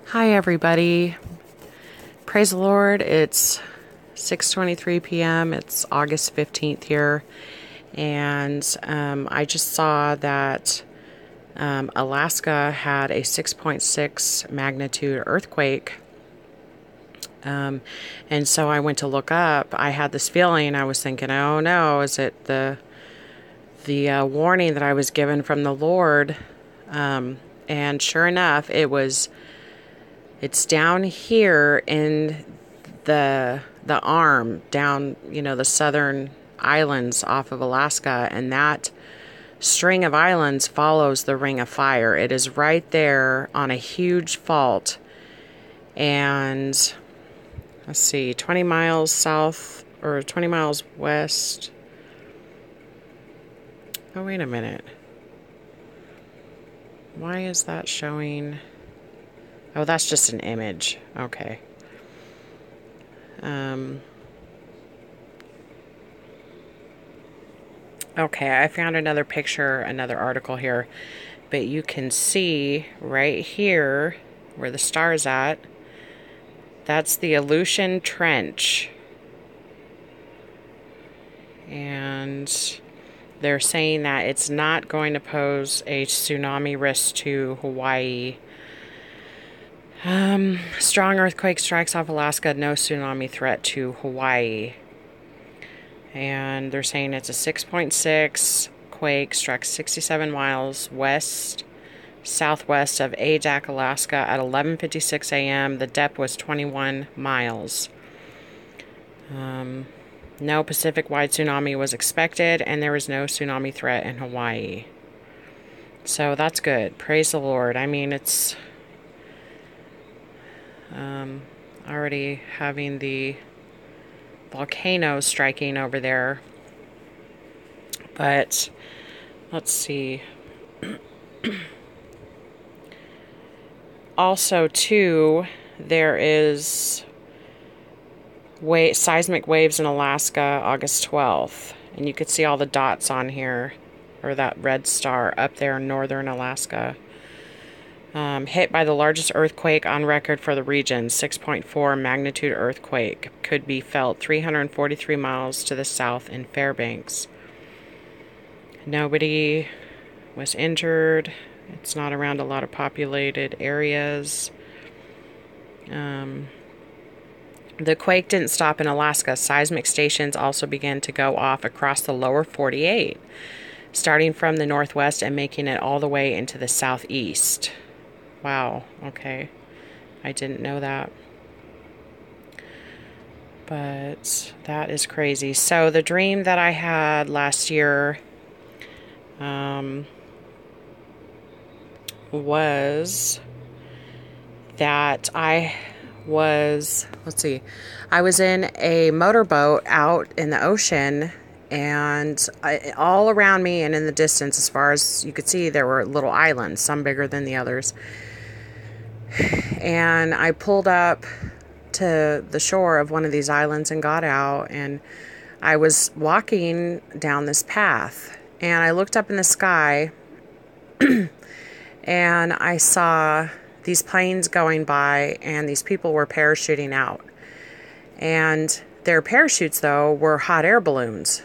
Hi, everybody. Praise the Lord. It's 6:23 p.m. It's August 15th here. And I just saw that Alaska had a 6.6 magnitude earthquake. And so I went to look up. I had this feeling. I was thinking, oh no, is it the warning that I was given from the Lord? And sure enough, it's down here in the arm, down, the southern islands off of Alaska, and that string of islands follows the Ring of Fire. It is right there on a huge fault, and let's see, 20 miles south or 20 miles west. Oh, wait a minute. Why is that showing? Oh, that's just an image. Okay. Okay, I found another picture, another article here. But you can see right here where the star's at. That's the Aleutian Trench. And they're saying that it's not going to pose a tsunami risk to Hawaii. Strong earthquake strikes off Alaska, no tsunami threat to Hawaii. And they're saying it's a 6.6 quake, struck 67 miles southwest of Adak, Alaska at 11:56 a.m. The depth was 21 miles. No Pacific-wide tsunami was expected, and there was no tsunami threat in Hawaii. So that's good. Praise the Lord. I mean, it's already having the volcano striking over there. But let's see. Also, too, there is seismic waves in Alaska August 12th. And you could see all the dots on here, or that red star up there in northern Alaska. Hit by the largest earthquake on record for the region, 6.4 magnitude earthquake, could be felt 343 miles to the south in Fairbanks. Nobody was injured. It's not around a lot of populated areas. The quake didn't stop in Alaska. Seismic stations also began to go off across the lower 48, starting from the northwest and making it all the way into the southeast. Wow, okay. I didn't know that. But that is crazy. So the dream that I had last year was that I was in a motorboat out in the ocean, and all around me and in the distance, as far as you could see, there were little islands, some bigger than the others. And I pulled up to the shore of one of these islands and got out, and I was walking down this path, and I looked up in the sky and I saw these planes going by, and these people were parachuting out. And their parachutes, though, were hot air balloons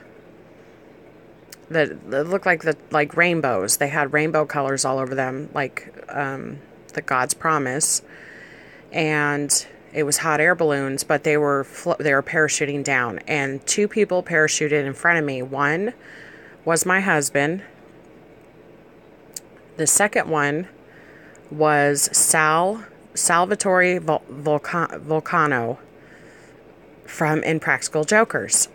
that looked like rainbows. They had rainbow colors all over them, like the God's promise. And it was hot air balloons, but they were parachuting down. And two people parachuted in front of me. One was my husband. The second one was Salvatore Vulcano from Impractical Jokers.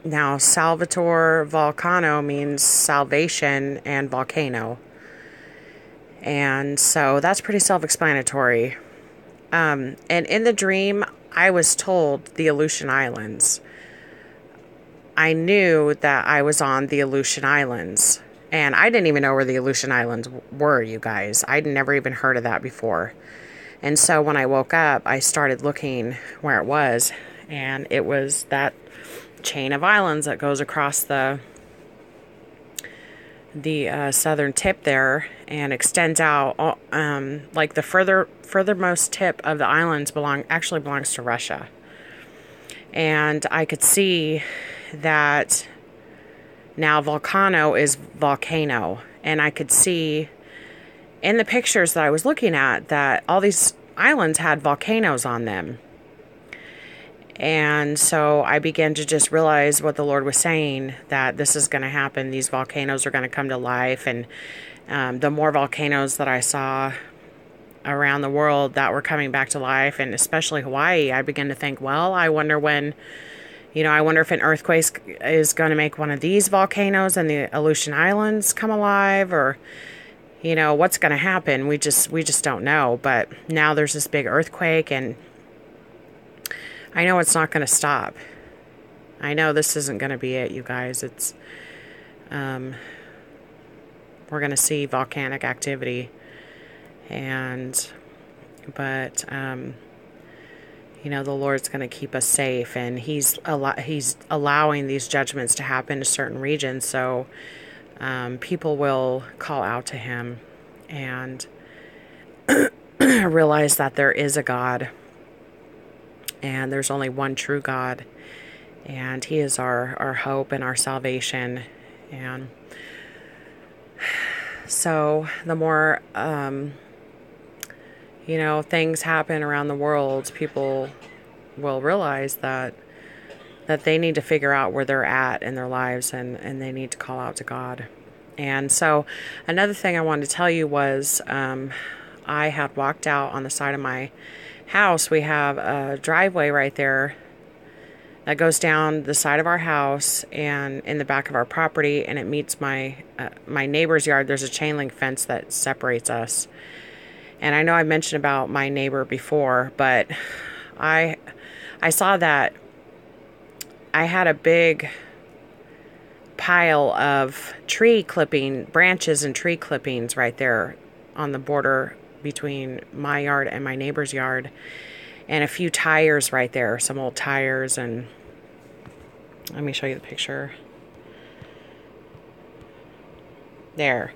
Now, Salvatore Vulcano means salvation and volcano. And so that's pretty self-explanatory. And in the dream, I was told the Aleutian Islands. I knew that I was on the Aleutian Islands. And I didn't even know where the Aleutian Islands were, you guys. I'd never even heard of that before. And so when I woke up, I started looking where it was. And it was that chain of islands that goes across the southern tip there, and extends out. Like the furthermost tip of the islands belongs to Russia, and I could see that now volcano is volcano, and I could see in the pictures that I was looking at that all these islands had volcanoes on them. And so I began to just realize what the Lord was saying, that this is going to happen. These volcanoes are going to come to life. And the more volcanoes that I saw around the world that were coming back to life, and especially Hawaii, I began to think, well, I wonder if an earthquake is going to make one of these volcanoes and the Aleutian Islands come alive, or, what's going to happen. We just don't know. But now there's this big earthquake, and I know it's not going to stop. I know this isn't going to be it, you guys. It's, we're going to see volcanic activity, but the Lord's going to keep us safe, and He's allowing these judgments to happen to certain regions, so people will call out to Him and realize that there is a God. And there's only one true God, and He is our hope and our salvation. And so the more, things happen around the world, people will realize that they need to figure out where they're at in their lives, and they need to call out to God. And so another thing I wanted to tell you was I had walked out on the side of my house. We have a driveway right there that goes down the side of our house and in the back of our property, and it meets my neighbor's yard. There's a chain link fence that separates us, and I know I mentioned about my neighbor before, but I saw that I had a big pile of branches and tree clippings right there on the border between my yard and my neighbor's yard, and a few tires right there, some old tires. And let me show you the picture there.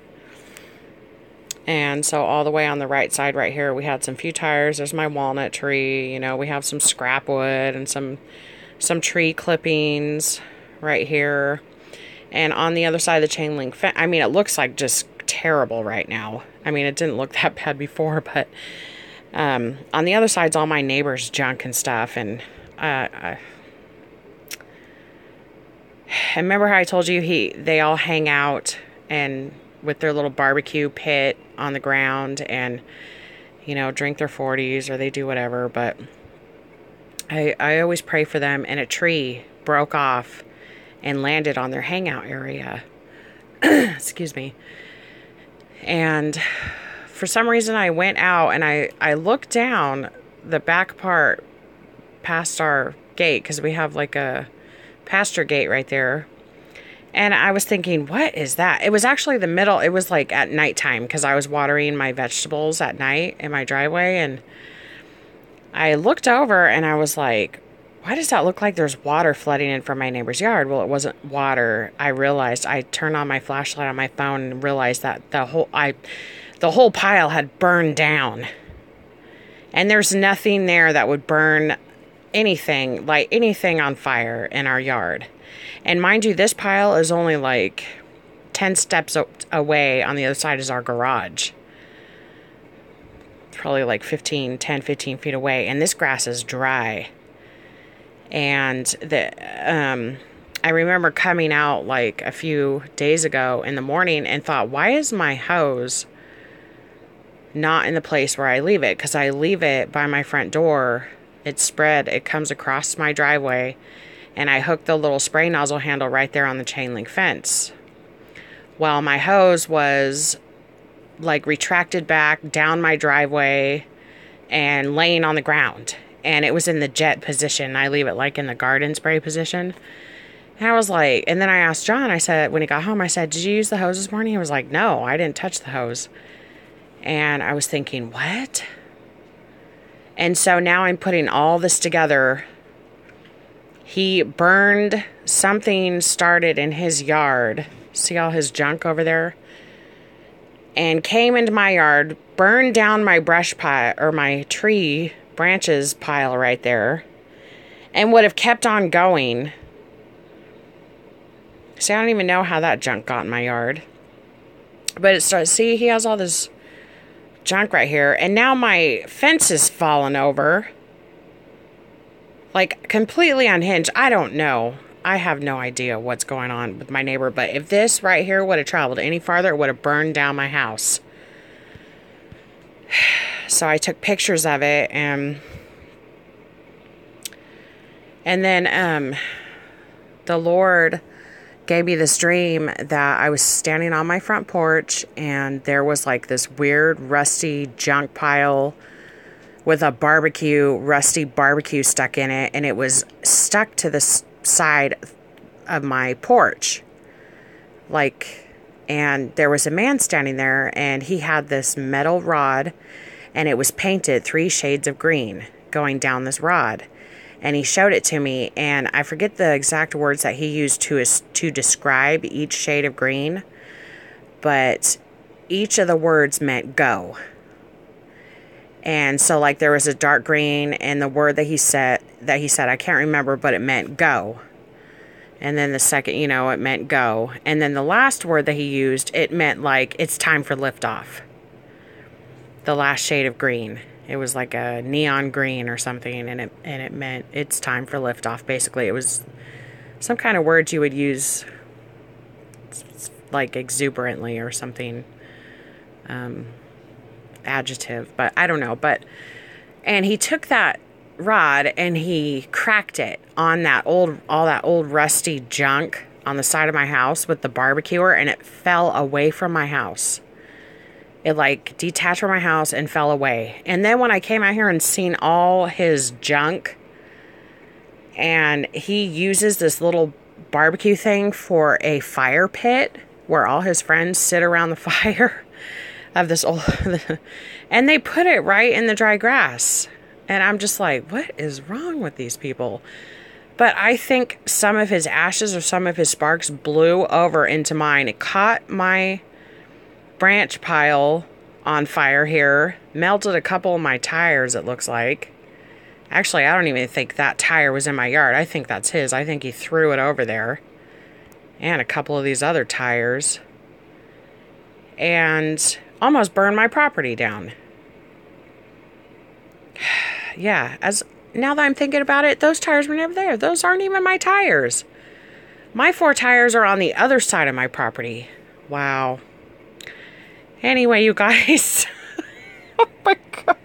And so all the way on the right side right here, we had some few tires. There's my walnut tree. We have some scrap wood and some tree clippings right here. And on the other side of the chain link fence, it looks like just terrible right now. It didn't look that bad before, but on the other side's all my neighbor's junk and stuff. And I remember how I told you they all hang out and with their little barbecue pit on the ground, and drink their 40s, or they do whatever. But I always pray for them, and a tree broke off and landed on their hangout area. Excuse me. And for some reason I went out and I looked down the back part past our gate, because we have like a pasture gate right there. And I was thinking, what is that? It was actually it was like at nighttime, because I was watering my vegetables at night in my driveway. And I looked over and I was like, why does that look like there's water flooding in from my neighbor's yard? Well, it wasn't water. I realized, I turned on my flashlight on my phone and realized that the whole pile had burned down. And there's nothing there that would burn anything on fire in our yard. And mind you, this pile is only like 10 steps away. On the other side is our garage. Probably like 15 feet away. And this grass is dry. And I remember coming out like a few days ago in the morning and thought, why is my hose not in the place where I leave it? Because I leave it by my front door. It's spread. It comes across my driveway. And I hooked the little spray nozzle handle right there on the chain link fence. Well, my hose was like retracted back down my driveway and laying on the ground. And it was in the jet position. I leave it like in the garden spray position. And I was like, and then I asked John, I said, when he got home, I said, did you use the hose this morning? He was like, no, I didn't touch the hose. And I was thinking, what? And so now I'm putting all this together. He burned, something started in his yard. See all his junk over there? And came into my yard, burned down my brush pile, or my tree branches pile right there, and would have kept on going. See, I don't even know how that junk got in my yard. But it starts, see, he has all this junk right here, and now my fence is fallen over. Like, completely unhinged. I don't know. I have no idea what's going on with my neighbor, but if this right here would have traveled any farther, it would have burned down my house. So I took pictures of it, and then the Lord gave me this dream that I was standing on my front porch, and there was like this weird rusty junk pile with a rusty barbecue stuck in it, and it was stuck to the side of my porch. And there was a man standing there, and he had this metal rod, and it was painted 3 shades of green going down this rod. And he showed it to me, and I forget the exact words that he used to describe each shade of green, but each of the words meant go. And so, like, there was a dark green, and the word that he said, I can't remember, but it meant go. And then the second, it meant go. And then the last word that he used, it meant, like, it's time for liftoff. The last shade of green. It was like a neon green or something, and it meant it's time for liftoff. Basically, it was some kind of word you would use, like exuberantly or something. Adjective, but I don't know. And he took that rod and he cracked it on all that old rusty junk on the side of my house with the barbecuer, and it fell away from my house. It like detached from my house and fell away. And then when I came out here and seen all his junk, and he uses this little barbecue thing for a fire pit where all his friends sit around the fire of this old, and they put it right in the dry grass. And I'm just like, what is wrong with these people? But I think some of his ashes or some of his sparks blew over into mine. It caught my branch pile on fire here, melted a couple of my tires, it looks like. Actually, I don't even think that tire was in my yard. I think that's his. I think he threw it over there. And a couple of these other tires. And almost burned my property down. Yeah, now that I'm thinking about it, those tires were never there. Those aren't even my tires. My 4 tires are on the other side of my property. Wow. Anyway, you guys. Oh my God.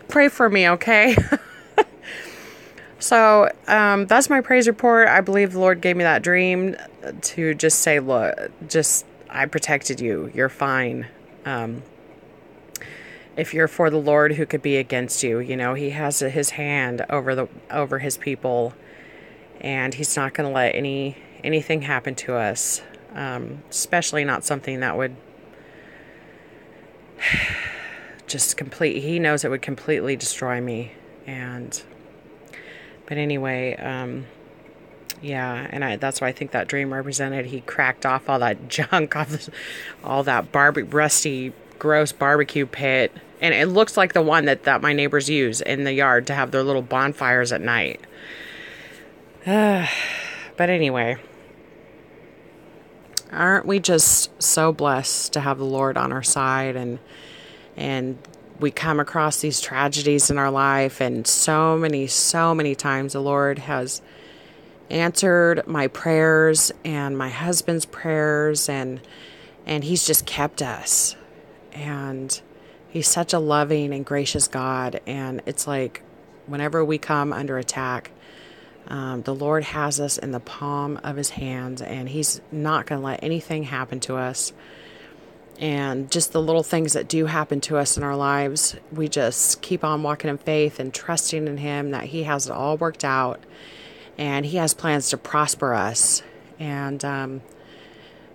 Pray for me, okay? So, that's my praise report. I believe the Lord gave me that dream to just say, look, I protected you. You're fine. If you're for the Lord, who could be against you? He has his hand over his people, and he's not going to let anything happen to us, especially not something that would he knows it would completely destroy me. But anyway, yeah, and that's why I think that dream represented. He cracked off all that junk off all that rusty, gross barbecue pit, and it looks like the one that my neighbors use in the yard to have their little bonfires at night. But anyway, aren't we just so blessed to have the Lord on our side, and we come across these tragedies in our life, and so many times the Lord has answered my prayers and my husband's prayers, and he's just kept us. And he's such a loving and gracious God. And it's like whenever we come under attack, the Lord has us in the palm of his hands, and he's not going to let anything happen to us. And just the little things that do happen to us in our lives, we just keep on walking in faith and trusting in him that he has it all worked out, and he has plans to prosper us and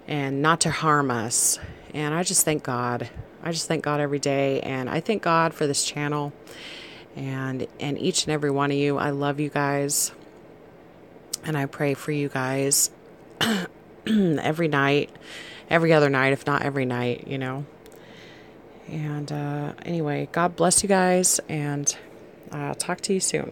not to harm us. And I just thank God. I just thank God every day, and I thank God for this channel and each and every one of you. I love you guys, and I pray for you guys. every night, every other night, if not every night, And anyway, God bless you guys, and I'll talk to you soon.